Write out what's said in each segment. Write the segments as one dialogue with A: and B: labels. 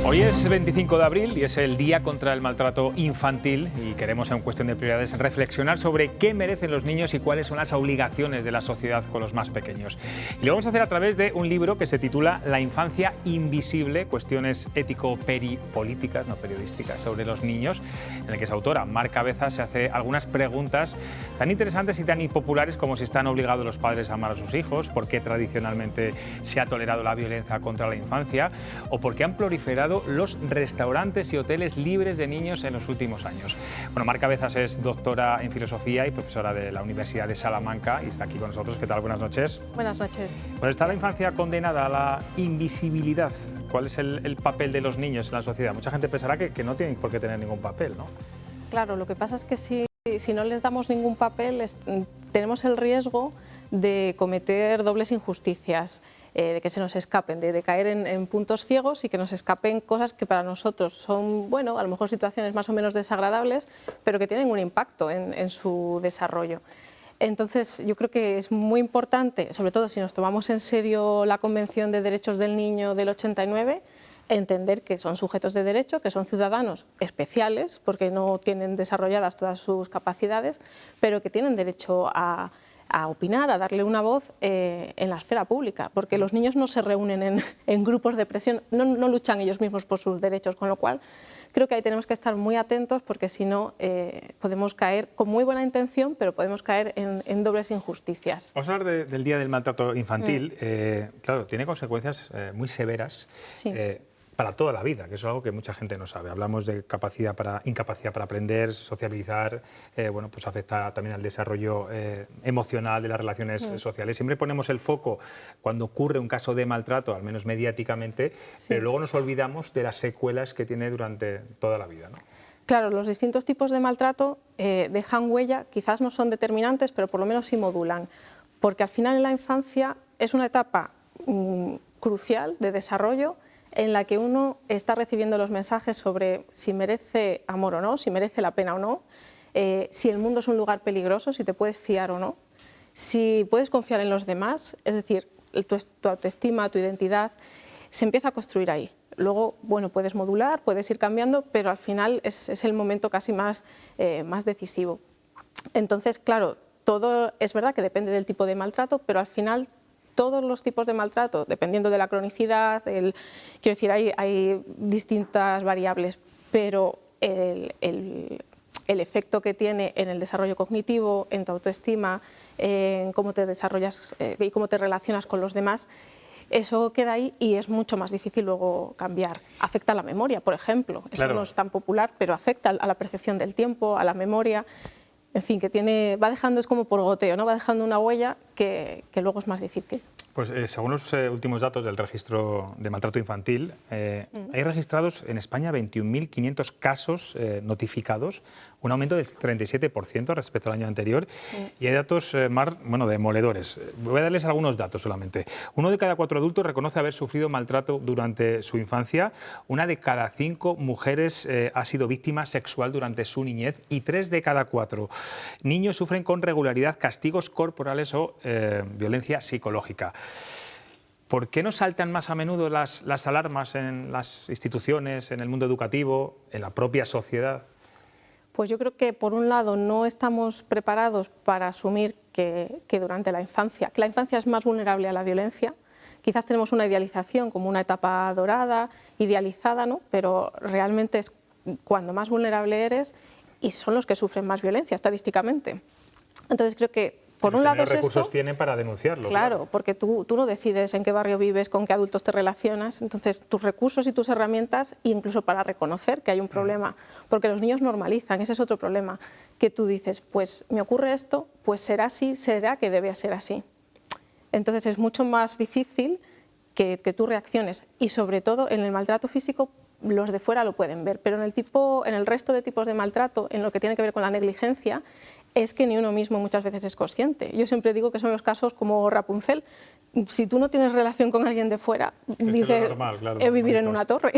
A: Hoy es 25 de abril y es el Día contra el Maltrato Infantil y queremos, en Cuestión de Prioridades, reflexionar sobre qué merecen los niños y cuáles son las obligaciones de la sociedad con los más pequeños. Y lo vamos a hacer a través de un libro que se titula La infancia invisible, cuestiones ético-políticas, no periodísticas, sobre los niños, en el que su autora, Mar Cabezas, se hace algunas preguntas tan interesantes y tan impopulares como si están obligados los padres a amar a sus hijos, por qué tradicionalmente se ha tolerado la violencia contra la infancia o por qué han proliferado los restaurantes y hoteles libres de niños en los últimos años. Bueno, Mar Cabezas es doctora en filosofía y profesora de la Universidad de Salamanca y está aquí con nosotros. ¿Qué tal? Buenas noches.
B: Buenas noches.
A: Pues ¿está la infancia condenada a la invisibilidad? ¿Cuál es el papel de los niños en la sociedad? Mucha gente pensará que no tienen por qué tener ningún papel, ¿no?
B: Claro, lo que pasa es que si no les damos ningún papel, tenemos el riesgo de cometer dobles injusticias, de que se nos escapen, de caer en puntos ciegos y que nos escapen cosas que para nosotros son, bueno, a lo mejor situaciones más o menos desagradables, pero que tienen un impacto en su desarrollo. Entonces, yo creo que es muy importante, sobre todo si nos tomamos en serio la Convención de Derechos del Niño del 89, entender que son sujetos de derecho, que son ciudadanos especiales, porque no tienen desarrolladas todas sus capacidades, pero que tienen derecho a opinar, a darle una voz en la esfera pública, porque los niños no se reúnen en grupos de presión, no luchan ellos mismos por sus derechos, con lo cual creo que ahí tenemos que estar muy atentos, porque si no podemos caer con muy buena intención, pero podemos caer en dobles injusticias.
A: Vamos a hablar del Día del Maltrato Infantil. Claro, tiene consecuencias muy severas.
B: Sí.
A: Para toda la vida, que es algo que mucha gente no sabe. Hablamos de incapacidad para aprender, sociabilizar, bueno, pues afecta también al desarrollo emocional de las relaciones sociales. Siempre ponemos el foco cuando ocurre un caso de maltrato, al menos mediáticamente, pero luego nos olvidamos de las secuelas que tiene durante toda la vida, ¿no?
B: Claro, los distintos tipos de maltrato dejan huella, quizás no son determinantes, pero por lo menos sí modulan, porque al final en la infancia es una etapa crucial de desarrollo, en la que uno está recibiendo los mensajes sobre si merece amor o no, si merece la pena o no, si el mundo es un lugar peligroso, si te puedes fiar o no, si puedes confiar en los demás, es decir, tu autoestima, tu identidad, se empieza a construir ahí. Luego, bueno, puedes modular, puedes ir cambiando, pero al final es el momento casi más decisivo. Entonces, claro, todo es verdad que depende del tipo de maltrato, pero al final todos los tipos de maltrato, dependiendo de la cronicidad, quiero decir, hay distintas variables, pero el efecto que tiene en el desarrollo cognitivo, en tu autoestima, en cómo te desarrollas y cómo te relacionas con los demás, eso queda ahí y es mucho más difícil luego cambiar. Afecta a la memoria, por ejemplo. Eso
A: claro.
B: No es tan popular, pero afecta a la percepción del tiempo, a la memoria. En fin, que va dejando, es como por goteo, ¿no? Va dejando una huella que luego es más difícil.
A: Pues según los últimos datos del registro de maltrato infantil, hay registrados en España 21.500 casos notificados, un aumento del 37% respecto al año anterior, y hay datos, demoledores. Voy a darles algunos datos solamente. 1 de cada 4 adultos reconoce haber sufrido maltrato durante su infancia, 1 de cada 5 mujeres ha sido víctima sexual durante su niñez y 3 de cada 4 niños sufren con regularidad castigos corporales o violencia psicológica. ¿Por qué no saltan más a menudo las alarmas en las instituciones, en el mundo educativo, en la propia sociedad?
B: Pues yo creo que, por un lado, no estamos preparados para asumir que durante la infancia es más vulnerable a la violencia. Quizás tenemos una idealización como una etapa dorada, idealizada, ¿no? Pero realmente es cuando más vulnerable eres y son los que sufren más violencia estadísticamente. Entonces creo que, por un lado, es esto. ¿Qué recursos
A: tienen para denunciarlo?
B: Claro, porque tú no decides en qué barrio vives, con qué adultos te relacionas, entonces tus recursos y tus herramientas, incluso para reconocer que hay un problema, porque los niños normalizan, ese es otro problema, que tú dices, pues me ocurre esto, pues será así, será que debe ser así. Entonces es mucho más difícil que tú reacciones, y sobre todo en el maltrato físico los de fuera lo pueden ver, pero en el resto de tipos de maltrato, en lo que tiene que ver con la negligencia, es que ni uno mismo muchas veces es consciente. Yo siempre digo que son los casos como Rapunzel. Si tú no tienes relación con alguien de fuera, dices,
A: claro,
B: vivir en una torre.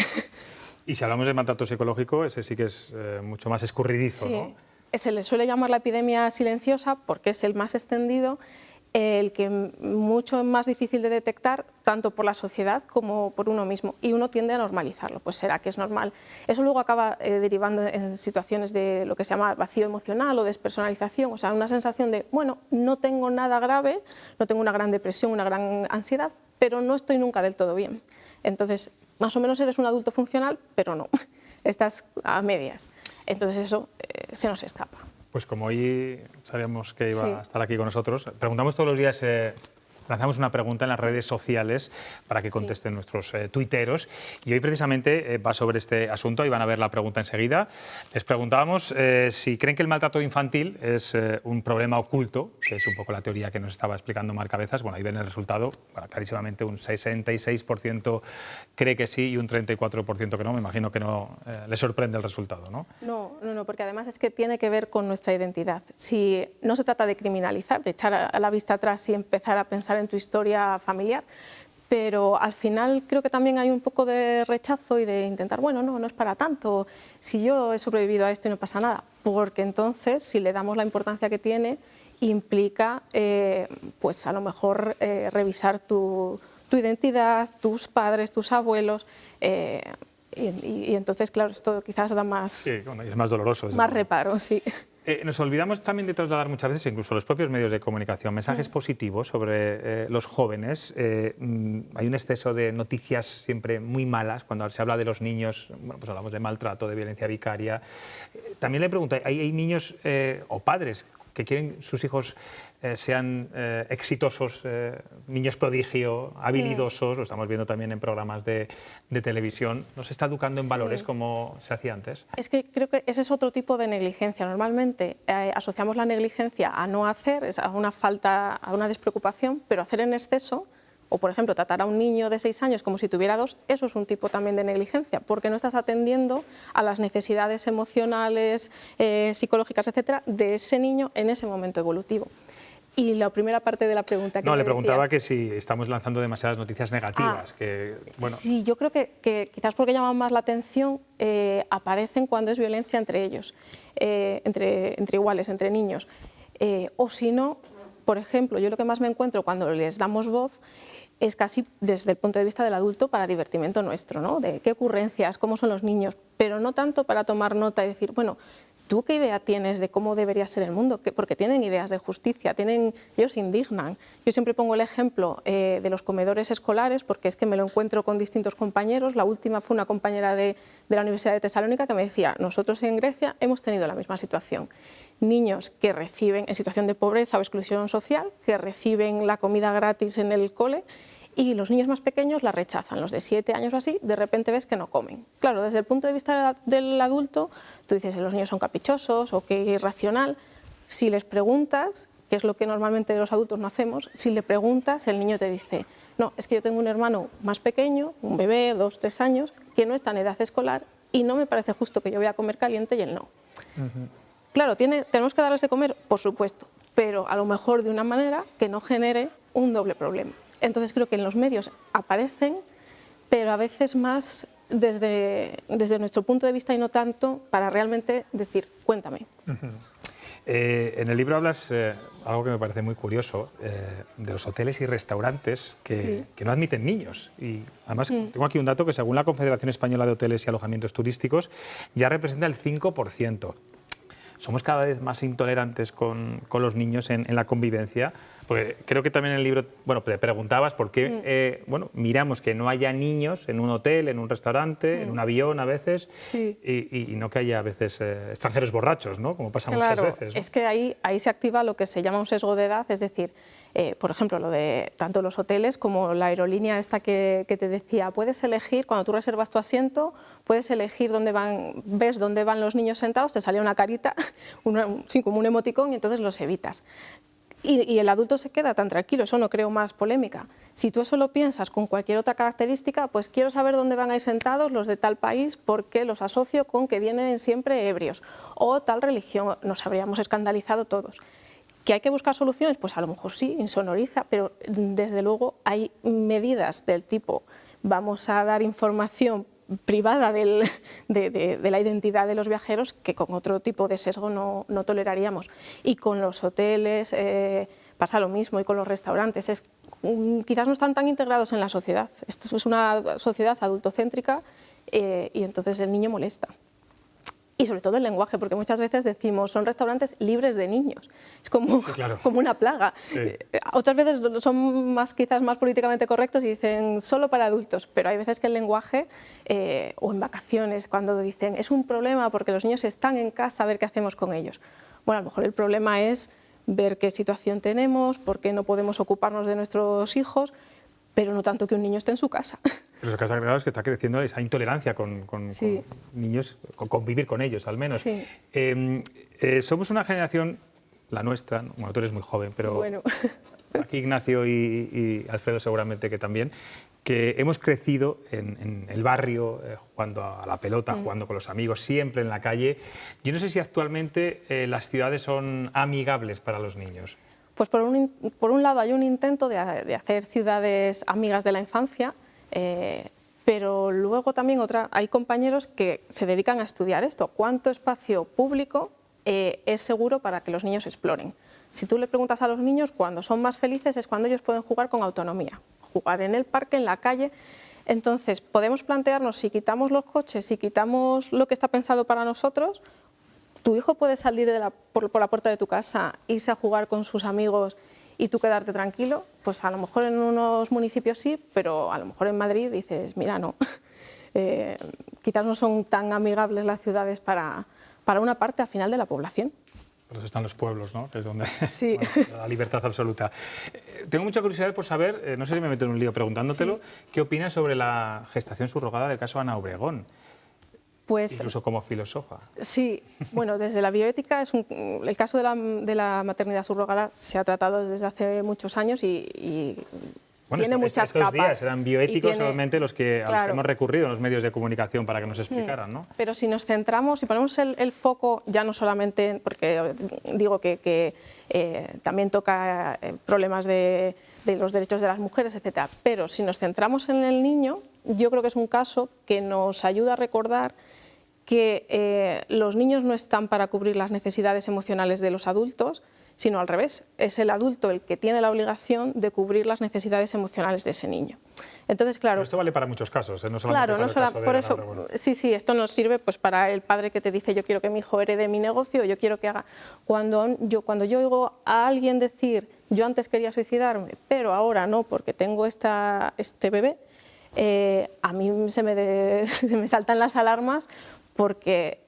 A: Y si hablamos de maltrato psicológico, ese sí que es mucho más escurridizo,
B: sí,
A: ¿no?
B: Se le suele llamar la epidemia silenciosa porque es el más extendido. el que mucho más difícil de detectar, tanto por la sociedad como por uno mismo, y uno tiende a normalizarlo, pues será que es normal. Eso luego acaba derivando en situaciones de lo que se llama vacío emocional o despersonalización, o sea, una sensación de, bueno, no tengo nada grave, no tengo una gran depresión, una gran ansiedad, pero no estoy nunca del todo bien. Entonces, más o menos eres un adulto funcional, pero no, estás a medias. Entonces eso se nos escapa.
A: Pues como hoy sabíamos que iba a estar aquí con nosotros, preguntamos todos los días, lanzamos una pregunta en las redes sociales para que contesten nuestros tuiteros, y hoy precisamente va sobre este asunto, y van a ver la pregunta enseguida. Les preguntábamos si creen que el maltrato infantil es un problema oculto, que es un poco la teoría que nos estaba explicando Mar Cabezas. Bueno, ahí ven el resultado, bueno, clarísimamente un 66% cree que sí y un 34% que no. Me imagino que no les sorprende el resultado, ¿no?
B: No, porque además es que tiene que ver con nuestra identidad. Si no se trata de criminalizar, de echar a la vista atrás y empezar a pensar en tu historia familiar, pero al final creo que también hay un poco de rechazo y de intentar, bueno, no es para tanto, si yo he sobrevivido a esto y no pasa nada, porque entonces si le damos la importancia que tiene, implica pues a lo mejor revisar tu identidad, tus padres, tus abuelos, y entonces, claro, esto quizás da más,
A: sí, bueno, es más doloroso.
B: Más reparo, sí.
A: Nos olvidamos también de trasladar muchas veces, incluso los propios medios de comunicación, mensajes positivos sobre los jóvenes. Hay un exceso de noticias siempre muy malas cuando se habla de los niños. Bueno, pues hablamos de maltrato, de violencia vicaria. También le pregunto, ¿hay niños o padres que quieren sus hijos sean exitosos, niños prodigio, habilidosos? Lo estamos viendo también en programas de televisión. ¿No se está educando en valores como se hacía antes?
B: Es que creo que ese es otro tipo de negligencia. Normalmente asociamos la negligencia a no hacer, a una falta, a una despreocupación, pero hacer en exceso, o por ejemplo tratar a un niño de 6 años como si tuviera 2, eso es un tipo también de negligencia, porque no estás atendiendo a las necesidades emocionales, psicológicas, etcétera, de ese niño en ese momento evolutivo. Y la primera parte de la pregunta que
A: le
B: me
A: preguntaba
B: decías,
A: que si estamos lanzando demasiadas noticias negativas. Bueno.
B: Sí, yo creo que quizás porque llaman más la atención, aparecen cuando es violencia entre ellos, entre iguales, entre niños. O si no, por ejemplo, yo lo que más me encuentro cuando les damos voz es casi desde el punto de vista del adulto para divertimento nuestro, ¿no? De qué ocurrencias, cómo son los niños, pero no tanto para tomar nota y decir, bueno, ¿tú qué idea tienes de cómo debería ser el mundo? Porque tienen ideas de justicia, ellos se indignan. Yo siempre pongo el ejemplo de los comedores escolares, porque es que me lo encuentro con distintos compañeros. La última fue una compañera de la Universidad de Tesalónica que me decía, nosotros en Grecia hemos tenido la misma situación. Niños que reciben, en situación de pobreza o exclusión social, que reciben la comida gratis en el cole, y los niños más pequeños la rechazan. Los de 7 años o así, de repente ves que no comen. Claro, desde el punto de vista del adulto, tú dices que los niños son caprichosos o que irracional. Si les preguntas, que es lo que normalmente los adultos no hacemos, si le preguntas, el niño te dice, no, es que yo tengo un hermano más pequeño, un bebé, 2, 3 años, que no está en edad escolar y no me parece justo que yo vaya a comer caliente y él no. Claro, tenemos que darles de comer, por supuesto, pero a lo mejor de una manera que no genere un doble problema. Entonces creo que en los medios aparecen, pero a veces más desde nuestro punto de vista y no tanto para realmente decir, cuéntame.
A: En el libro hablas algo que me parece muy curioso, de los hoteles y restaurantes que no admiten niños. Y además tengo aquí un dato que según la Confederación Española de Hoteles y Alojamientos Turísticos ya representa el 5%. Somos cada vez más intolerantes con los niños en la convivencia. Porque creo que también en el libro, bueno, te preguntabas por qué miramos que no haya niños en un hotel, en un restaurante, en un avión a veces, y no que haya a veces extranjeros borrachos, ¿no? Como pasa muchas veces, ¿no?
B: Es que ahí se activa lo que se llama un sesgo de edad, es decir, por ejemplo, lo de tanto los hoteles como la aerolínea esta que te decía, puedes elegir, cuando tú reservas tu asiento, puedes elegir dónde van, ves dónde van los niños sentados, te sale una carita, como un emoticón, y entonces los evitas. Y el adulto se queda tan tranquilo, eso no creo más polémica. Si tú eso lo piensas con cualquier otra característica, pues quiero saber dónde van a ir sentados los de tal país porque los asocio con que vienen siempre ebrios, o tal religión, nos habríamos escandalizado todos. ¿Que hay que buscar soluciones? Pues a lo mejor sí, insonoriza, pero desde luego hay medidas del tipo, vamos a dar información privada de la identidad de los viajeros que con otro tipo de sesgo no toleraríamos. Y con los hoteles, Pasa lo mismo y con los restaurantes. Quizás no están tan integrados en la sociedad. Esto es una sociedad adultocéntrica y entonces el niño molesta. Y sobre todo el lenguaje, porque muchas veces decimos son restaurantes libres de niños. Es como,
A: sí, claro,
B: como una plaga.
A: Sí.
B: Otras veces son quizás más políticamente correctos y dicen solo para adultos, pero hay veces que el lenguaje, o en vacaciones, cuando dicen es un problema porque los niños están en casa, a ver qué hacemos con ellos. Bueno, a lo mejor el problema es ver qué situación tenemos, por qué no podemos ocuparnos de nuestros hijos, pero no tanto que un niño esté en su casa.
A: Pero lo que has agregado es que está creciendo esa intolerancia
B: Sí.
A: con niños, con convivir con ellos al menos.
B: Sí.
A: Somos una generación, la nuestra, bueno, tú eres muy joven, pero
B: bueno.
A: aquí Ignacio y Alfredo seguramente que también, que hemos crecido en el barrio, jugando a la pelota, jugando con los amigos, siempre en la calle. Yo no sé si actualmente las ciudades son amigables para los niños.
B: Pues por un lado hay un intento de hacer ciudades amigas de la infancia, pero luego también hay compañeros que se dedican a estudiar esto. ¿Cuánto espacio público es seguro para que los niños exploren? Si tú le preguntas a los niños, cuando son más felices es cuando ellos pueden jugar con autonomía, jugar en el parque, en la calle. Entonces podemos plantearnos, si quitamos los coches, si quitamos lo que está pensado para nosotros, tu hijo puede salir por la puerta de tu casa, irse a jugar con sus amigos y tú quedarte tranquilo. Pues a lo mejor en unos municipios sí, pero a lo mejor en Madrid dices, mira, no. Quizás no son tan amigables las ciudades para una parte al final de la población.
A: Por eso están los pueblos, ¿no? Que es donde
B: sí.
A: Bueno, la libertad absoluta. Tengo mucha curiosidad por saber, no sé si me meto en un lío preguntándotelo, sí. ¿Qué opinas sobre la gestación subrogada del caso Ana Obregón? Pues, incluso como filósofa.
B: Sí, bueno, desde la bioética, el caso de la maternidad subrogada se ha tratado desde hace muchos años y
A: bueno,
B: tiene muchas
A: estos
B: capas.
A: Días eran bioéticos solamente a los que hemos recurrido en los medios de comunicación para que nos explicaran, ¿no?
B: Pero si nos centramos, si ponemos el foco ya no solamente, porque digo que también toca problemas de los derechos de las mujeres, etcétera, pero si nos centramos en el niño, yo creo que es un caso que nos ayuda a recordar que los niños no están para cubrir las necesidades emocionales de los adultos, sino al revés, es el adulto el que tiene la obligación de cubrir las necesidades emocionales de ese niño. Entonces, claro,
A: pero esto vale para muchos casos, no solamente para el caso de
B: por eso, sí, esto nos sirve pues para el padre que te dice yo quiero que mi hijo herede mi negocio, yo quiero que haga... Cuando yo oigo a alguien decir yo antes quería suicidarme, pero ahora no porque tengo este bebé, a mí se me saltan las alarmas porque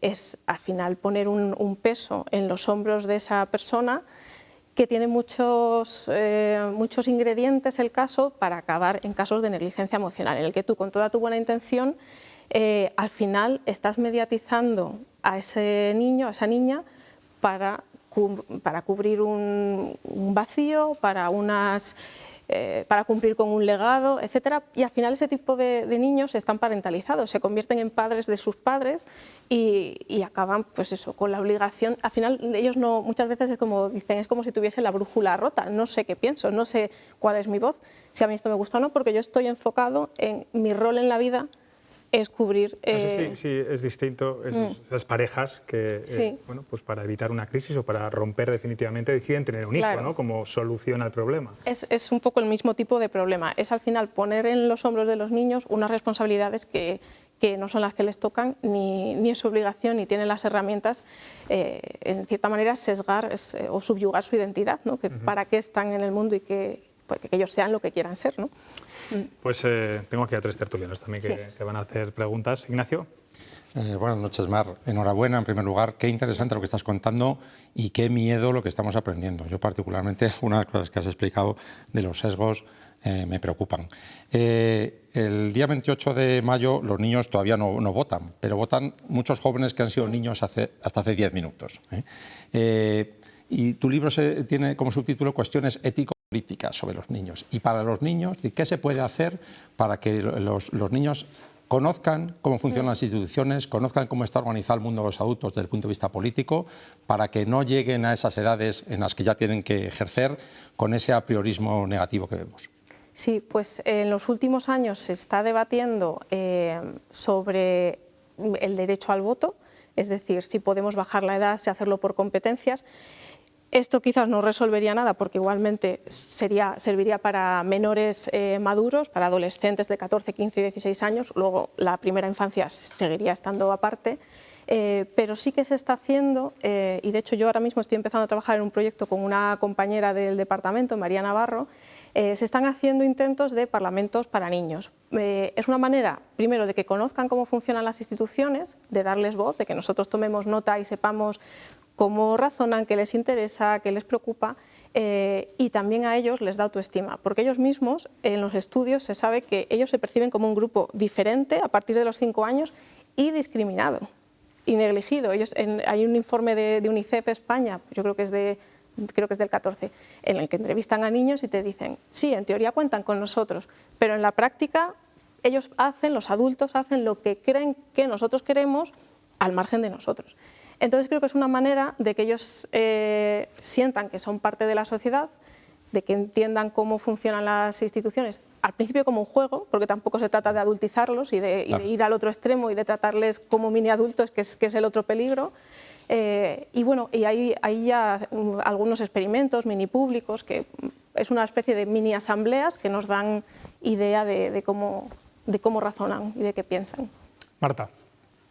B: es al final poner un peso en los hombros de esa persona que tiene muchos ingredientes el caso para acabar en casos de negligencia emocional, en el que tú con toda tu buena intención al final estás mediatizando a ese niño, a esa niña para cubrir un vacío, para cumplir con un legado, etcétera, y al final ese tipo de niños están parentalizados, se convierten en padres de sus padres y acaban pues eso, con la obligación. Al final ellos no, muchas veces es como dicen, es como si tuviese la brújula rota, no sé qué pienso, no sé cuál es mi voz, si a mí esto me gusta o no, porque yo estoy enfocado en mi rol en la vida es cubrir...
A: Sí, es distinto. Esas parejas que, bueno, pues para evitar una crisis o para romper definitivamente deciden tener un hijo, claro, ¿no? Como solución al problema.
B: Es un poco el mismo tipo de problema. Es al final poner en los hombros de los niños unas responsabilidades que no son las que les tocan, ni es su obligación, ni tienen las herramientas, en cierta manera, sesgar o subyugar su identidad, ¿no? Que para qué están en el mundo y que ellos sean lo que quieran ser, ¿no?
A: Pues tengo aquí a 3 tertulianos también que van a hacer preguntas. Ignacio.
C: Buenas noches, Mar. Enhorabuena, en primer lugar. Qué interesante lo que estás contando y qué miedo lo que estamos aprendiendo. Yo particularmente, una de las cosas que has explicado de los sesgos me preocupan. El día 28 de mayo los niños todavía no votan, pero votan muchos jóvenes que han sido niños hasta hace 10 minutos. Y tu libro tiene como subtítulo Cuestiones ético-políticas sobre los niños. Y para los niños, ¿qué se puede hacer para que los niños conozcan cómo funcionan las instituciones, conozcan cómo está organizado el mundo de los adultos desde el punto de vista político, para que no lleguen a esas edades en las que ya tienen que ejercer con ese apriorismo negativo que vemos?
B: Sí, pues en los últimos años se está debatiendo sobre el derecho al voto, es decir, si podemos bajar la edad, si hacerlo por competencias. Esto quizás no resolvería nada porque igualmente serviría para menores maduros, para adolescentes de 14, 15 y 16 años, luego la primera infancia seguiría estando aparte, pero sí que se está haciendo, y de hecho yo ahora mismo estoy empezando a trabajar en un proyecto con una compañera del departamento, María Navarro. Se están haciendo intentos de parlamentos para niños. Es una manera, primero, de que conozcan cómo funcionan las instituciones, de darles voz, de que nosotros tomemos nota y sepamos cómo razonan, qué les interesa, qué les preocupa, y también a ellos les da autoestima, porque ellos mismos, en los estudios, se sabe que ellos se perciben como un grupo diferente a partir de los 5 años y discriminado y negligido. Hay un informe de UNICEF España, yo creo que es del 14, en el que entrevistan a niños y te dicen, sí, en teoría cuentan con nosotros, pero en la práctica los adultos hacen lo que creen que nosotros queremos al margen de nosotros. Entonces creo que es una manera de que ellos sientan que son parte de la sociedad, de que entiendan cómo funcionan las instituciones, al principio como un juego, porque tampoco se trata de adultizarlos y de ir al otro extremo y de tratarles como mini adultos, que es el otro peligro. Y bueno, y hay ya algunos experimentos mini públicos, que es una especie de mini asambleas que nos dan idea de cómo razonan y de qué piensan.
A: Marta.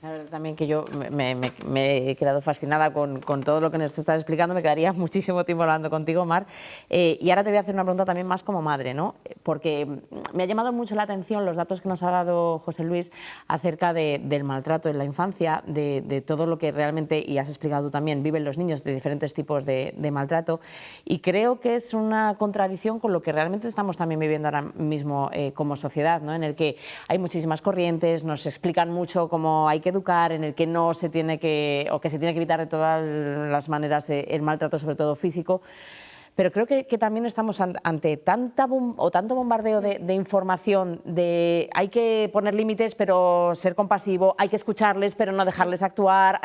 D: La verdad también que yo me he quedado fascinada con todo lo que nos estás explicando. Me quedaría muchísimo tiempo hablando contigo, Mar. Y ahora te voy a hacer una pregunta también más como madre, ¿no? Porque me ha llamado mucho la atención los datos que nos ha dado José Luis acerca del maltrato en la infancia, de todo lo que realmente, y has explicado tú también, viven los niños de diferentes tipos de maltrato. Y creo que es una contradicción con lo que realmente estamos también viviendo ahora mismo como sociedad, ¿no? En el que hay muchísimas corrientes, nos explican mucho cómo hay que educar, en el que no se tiene que, o que se tiene que evitar de todas las maneras el maltrato, sobre todo físico. Pero creo que también estamos ante tanto bombardeo de información, de hay que poner límites pero ser compasivo, hay que escucharles pero no dejarles actuar,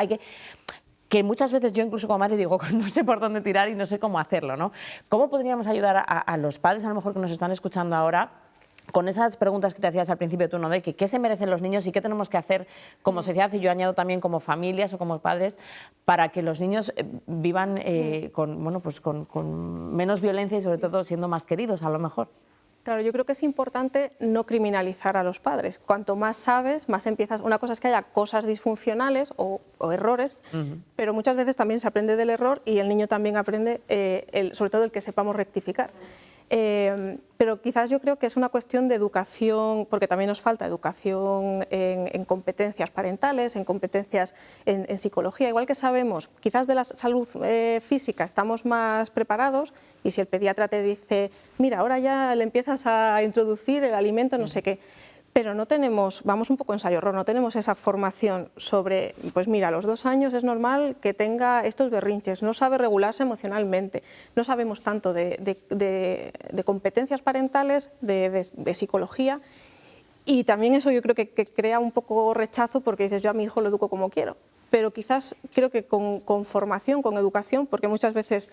D: que muchas veces yo incluso como madre digo, no sé por dónde tirar y no sé cómo hacerlo, ¿no? ¿Cómo podríamos ayudar a los padres, a lo mejor que nos están escuchando ahora, con esas preguntas que te hacías al principio tú, ¿no? De qué se merecen los niños y qué tenemos que hacer como sociedad, y yo añado también como familias o como padres, para que los niños vivan con menos violencia y sobre todo siendo más queridos a lo mejor?
B: Claro, yo creo que es importante no criminalizar a los padres. Cuanto más sabes, más empiezas. Una cosa es que haya cosas disfuncionales o errores, pero muchas veces también se aprende del error y el niño también aprende, sobre todo el que sepamos rectificar. Pero quizás yo creo que es una cuestión de educación, porque también nos falta educación en competencias parentales, en competencias en psicología. Igual que sabemos, quizás de la salud física estamos más preparados, y si el pediatra te dice, mira, ahora ya le empiezas a introducir el alimento, no sé qué, pero no tenemos, vamos un poco ensayo-error, no tenemos esa formación sobre, pues mira, a los 2 años es normal que tenga estos berrinches, no sabe regularse emocionalmente, no sabemos tanto de competencias parentales, de psicología, y también eso yo creo que crea un poco rechazo porque dices, yo a mi hijo lo educo como quiero, pero quizás creo que con formación, con educación, porque muchas veces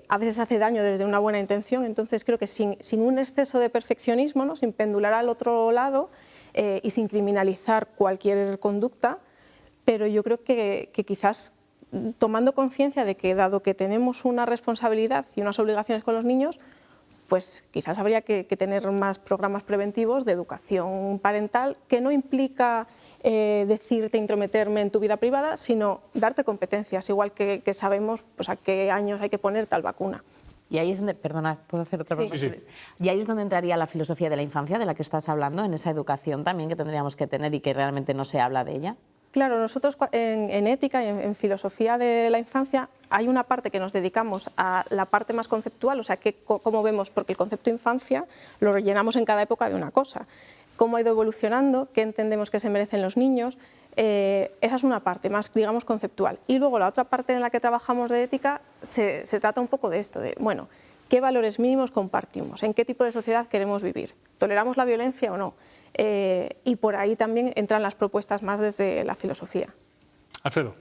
B: a veces hace daño desde una buena intención, entonces creo que sin un exceso de perfeccionismo, ¿no? Sin pendular al otro lado y sin criminalizar cualquier conducta, pero yo creo que quizás tomando conciencia de que dado que tenemos una responsabilidad y unas obligaciones con los niños, pues quizás habría que tener más programas preventivos de educación parental que no implica decirte intrometerme en tu vida privada, sino darte competencias, igual que sabemos pues, a qué años hay que poner tal vacuna.
D: Y ahí es donde, perdona, ¿puedo hacer otra pregunta? Sí. Y ahí es donde entraría la filosofía de la infancia de la que estás hablando, en esa educación también que tendríamos que tener y que realmente no se habla de ella.
B: Claro, nosotros en ética y en filosofía de la infancia hay una parte que nos dedicamos a la parte más conceptual, o sea, cómo vemos, porque el concepto infancia lo rellenamos en cada época de una cosa. Cómo ha ido evolucionando, qué entendemos que se merecen los niños, esa es una parte más, digamos, conceptual. Y luego la otra parte en la que trabajamos de ética se trata un poco de esto, de, bueno, ¿qué valores mínimos compartimos? ¿En qué tipo de sociedad queremos vivir? ¿Toleramos la violencia o no? Y por ahí también entran las propuestas más desde la filosofía.
A: Alfredo.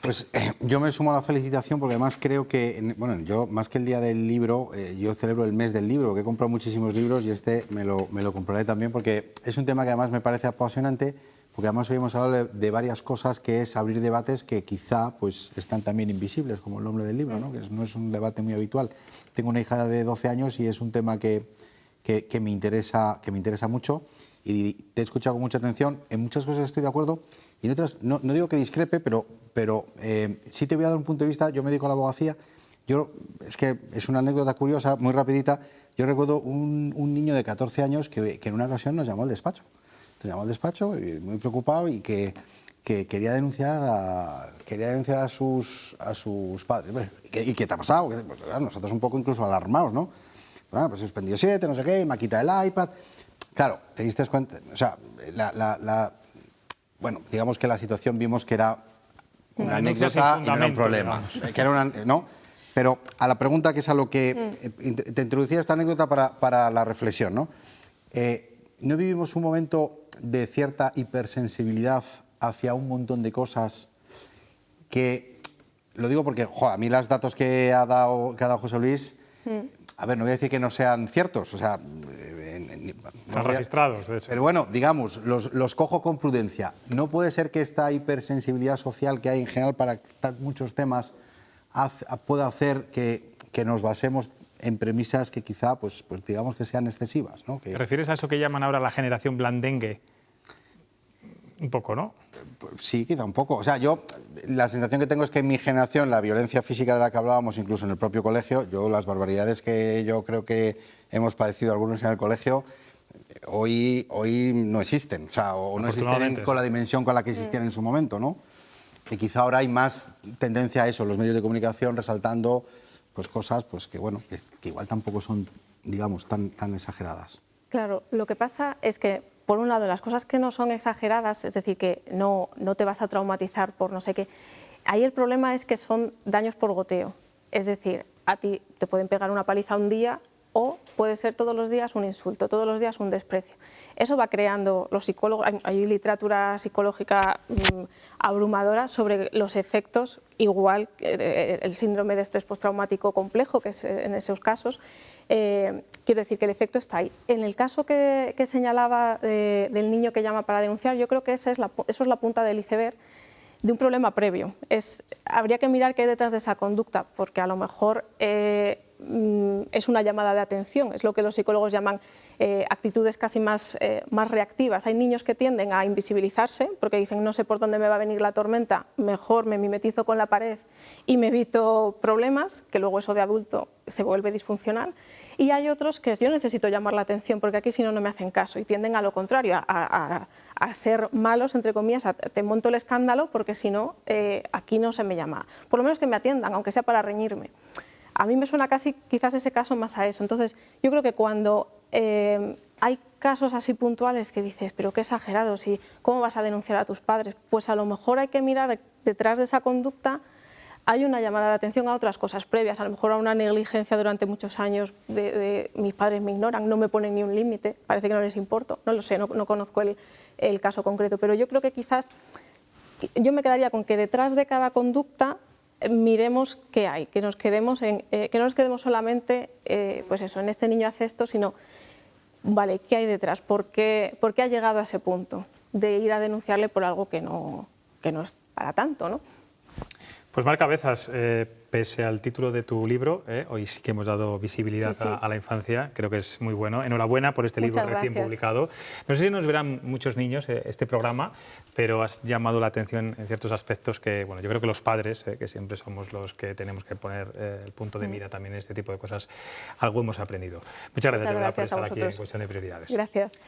E: Pues yo me sumo a la felicitación porque además creo que, bueno, yo más que el día del libro, yo celebro el mes del libro, porque he comprado muchísimos libros y este me lo compraré también porque es un tema que además me parece apasionante, porque además hoy hemos hablado de varias cosas que es abrir debates que quizá pues están también invisibles, como el nombre del libro, ¿no? Que no es un debate muy habitual. Tengo una hija de 12 años y es un tema que me interesa mucho, y te he escuchado con mucha atención. En muchas cosas estoy de acuerdo y en otras no digo que discrepe, pero sí te voy a dar un punto de vista. Yo me dedico a la abogacía. Es que es una anécdota curiosa, muy rapidita. Yo recuerdo un niño de 14 años que en una ocasión nos llamó al despacho. Nos llamó al despacho muy preocupado y que quería denunciar a sus padres. Bueno, ¿y qué te ha pasado? Pues, claro, nosotros un poco incluso alarmados, ¿no? Bueno, pues he suspendido 7, no sé qué, me ha quitado el iPad. Claro, te diste cuenta, o sea, bueno, digamos que la situación vimos que era una anécdota y no era un problema. Que era ¿no? Pero a la pregunta, que es a lo que te introducía esta anécdota para la reflexión, ¿no? ¿No vivimos un momento de cierta hipersensibilidad hacia un montón de cosas que, lo digo porque, a mí los datos que ha dado José Luis, a ver, no voy a decir que no sean ciertos, o sea...
A: Están registrados, de hecho.
E: Pero bueno, digamos, los cojo con prudencia. No puede ser que esta hipersensibilidad social que hay en general para muchos temas pueda hacer que nos basemos en premisas que quizá, pues digamos que sean excesivas, ¿no?
A: ¿Te refieres a eso que llaman ahora la generación blandengue? Un poco, ¿no?
E: Sí, quizá un poco. O sea, yo la sensación que tengo es que en mi generación la violencia física de la que hablábamos, incluso en el propio colegio, las barbaridades que yo creo que hemos padecido algunos en el colegio, hoy no existen. O sea, o no existen con la dimensión con la que existían en su momento, ¿no? Y quizá ahora hay más tendencia a eso, los medios de comunicación resaltando pues cosas pues que, bueno, que igual tampoco son, digamos, tan exageradas.
B: Claro, lo que pasa es que, por un lado, las cosas que no son exageradas, es decir, que no te vas a traumatizar por no sé qué, ahí el problema es que son daños por goteo. Es decir, a ti te pueden pegar una paliza un día o puede ser todos los días un insulto, todos los días un desprecio. Eso va creando, los psicólogos, hay literatura psicológica abrumadora sobre los efectos, igual que el síndrome de estrés postraumático complejo, que es en esos casos. Quiero decir que el efecto está ahí. En el caso que señalaba del niño que llama para denunciar, yo creo que eso es la punta del iceberg de un problema previo. Habría que mirar qué hay detrás de esa conducta, porque a lo mejor es una llamada de atención, es lo que los psicólogos llaman actitudes casi más reactivas. Hay niños que tienden a invisibilizarse porque dicen no sé por dónde me va a venir la tormenta, mejor me mimetizo con la pared y me evito problemas, que luego eso de adulto se vuelve disfuncional. Y hay otros que yo necesito llamar la atención porque aquí si no, no me hacen caso y tienden a lo contrario, a ser malos, entre comillas, te monto el escándalo porque si no, aquí no se me llama. Por lo menos que me atiendan, aunque sea para reñirme. A mí me suena casi quizás ese caso más a eso. Entonces, yo creo que cuando hay casos así puntuales que dices, pero qué exagerado, ¿cómo vas a denunciar a tus padres? Pues a lo mejor hay que mirar detrás de esa conducta. Hay una llamada de atención a otras cosas previas, a lo mejor a una negligencia durante muchos años de mis padres me ignoran, no me ponen ni un límite, parece que no les importo, no lo sé, no conozco el caso concreto, pero yo creo que quizás yo me quedaría con que detrás de cada conducta miremos qué hay, que no nos quedemos solamente pues eso, en este niño hace esto, sino vale, ¿qué hay detrás? ¿Por qué ha llegado a ese punto de ir a denunciarle por algo que no es para tanto, ¿no?
A: Pues Mar Cabezas, pese al título de tu libro, hoy sí que hemos dado visibilidad a la infancia, creo que es muy bueno. Enhorabuena por este libro recién publicado. No sé si nos verán muchos niños este programa, pero has llamado la atención en ciertos aspectos que, bueno, yo creo que los padres, que siempre somos los que tenemos que poner el punto de mira también en este tipo de cosas, algo hemos aprendido. Muchas gracias, de verdad, por estar aquí en Cuestión de Prioridades.
B: Gracias.